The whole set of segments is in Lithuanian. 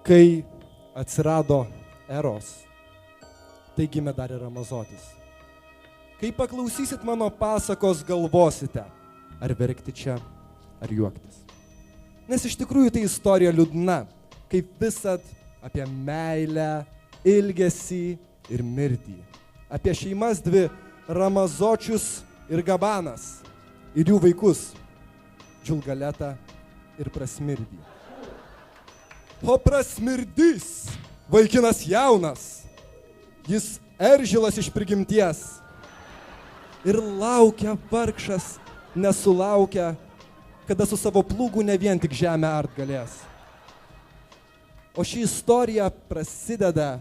Kai atsirado Eros, tai gimė dar ir Ramazotis. Kai paklausysit mano pasakos, galvosite, ar verkti čia, ar juoktis. Nes iš tikrųjų tai istorija liūdna, kaip visad apie meilę, ilgesį ir mirtį. Apie šeimas dvi Ramazočius ir Gabanas ir jų vaikus Džulgaletą ir Prasmirdį. O Prasmirdys, vaikinas jaunas, jis eržilas iš prigimties ir laukia vargšas, nesulaukia, kada su savo plūgu ne vien tik žemę art galės. O ši istorija prasideda,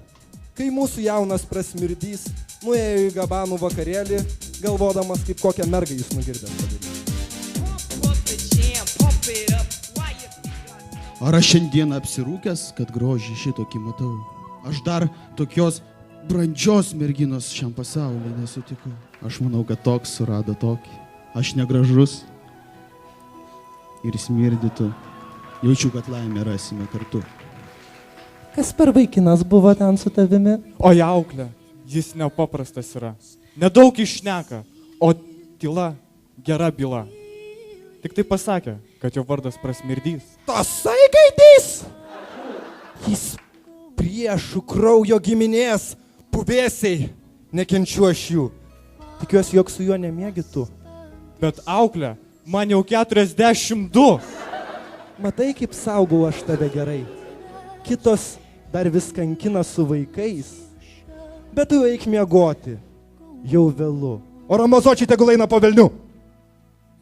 kai mūsų jaunas Prasmirdys nuėjo į Gabanų vakarėlį, galvodamas, kaip kokią mergą jis nugirdęs padaryti. Ar aš šiandien apsirūkęs, kad grožį šitokį matau? Aš dar tokios brandžios merginos šiam pasaulyje nesutikau. Aš manau, kad toks surado tokį. Aš negražus ir smirdytų. Jaučiu, kad laimę rasime kartu. Kas per vaikinas buvo ten su tavimi? O jauklė, jis nepaprastas yra. Nedaug išneka, o tyla gera byla. Tik tai pasakė, kad jo vardas Prasmirdys. Tasai gaidys! Jis priešų kraujo giminės, puvėsiai, nekenčiu aš jų. Tikiuosi, jog su juo nemiegi tu. Bet auklė, man jau 42. Matai, kaip saugau aš tave gerai. Kitos dar vis kankina su vaikais. Bet tu eik miegoti. Jau vėlu. O Ramazočiai tegul eina po velnių.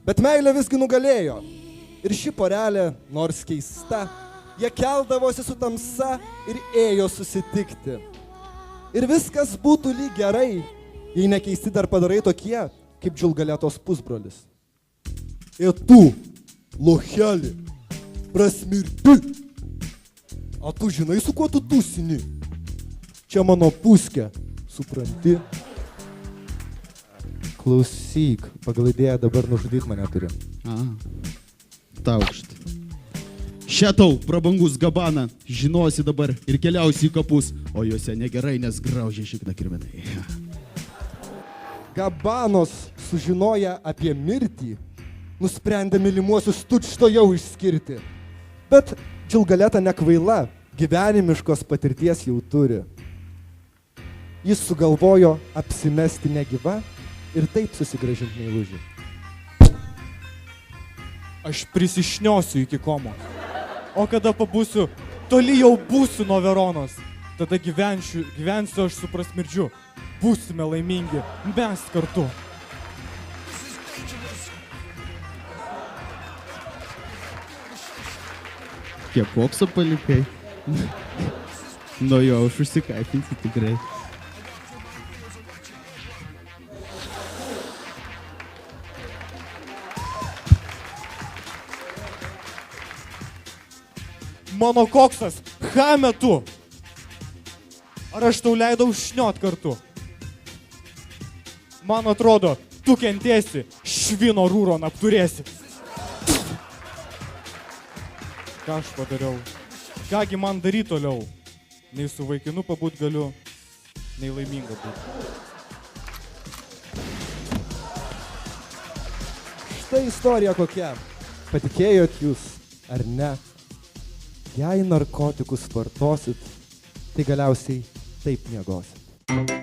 Bet meilė visgi nugalėjo. Ir ši porelė, nors keista, jie keldavosi su tamsa ir ėjo susitikti. Ir viskas būtų lyg gerai, jei nekeisti dar padarai tokie, kaip Džulgaletos pusbrolis. Ir tu, locheli, Prasmirdi. O tu žinai, su kuo tu tūsini? Čia mano puskė, supranti? Klausyk, pagal idėją dabar nužudyti mane turi. Taukšt. Šiatau, prabangus Gabana, žinosi dabar ir keliausi į kapus, o juose negerai, nes graužia šikna kirminai. Gabanos sužinoja apie mirtį, nusprendė mylimuosius tučto jau išskirti. Bet Džulgaleta nekvaila, gyvenimiškos patirties jau turi. Jis sugalvojo apsimesti negyva ir taip susigrąžinti meilužį. Aš prisišniosiu iki komos. O kada pabūsiu, toli jau būsiu nuo Veronos. Tada gyvensiu aš su Prasmirdžiu. Būsime laimingi, mes kartu. Kiek kokso palikai? Nuo jo aš užsikaitinsiu tikrai. Mano koksas, chame tu! Ar aš tau leidau šniot kartu? Man atrodo, tu kentėsi, švino rūron apturėsi. Ką aš padariau? Kągi man daryti toliau? Nei su vaikinu pabūt galiu, nei laiminga būti. Štai istorija kokia. Patikėjot jūs ar ne? Jei narkotikus vartosit, tai galiausiai taip miegosit.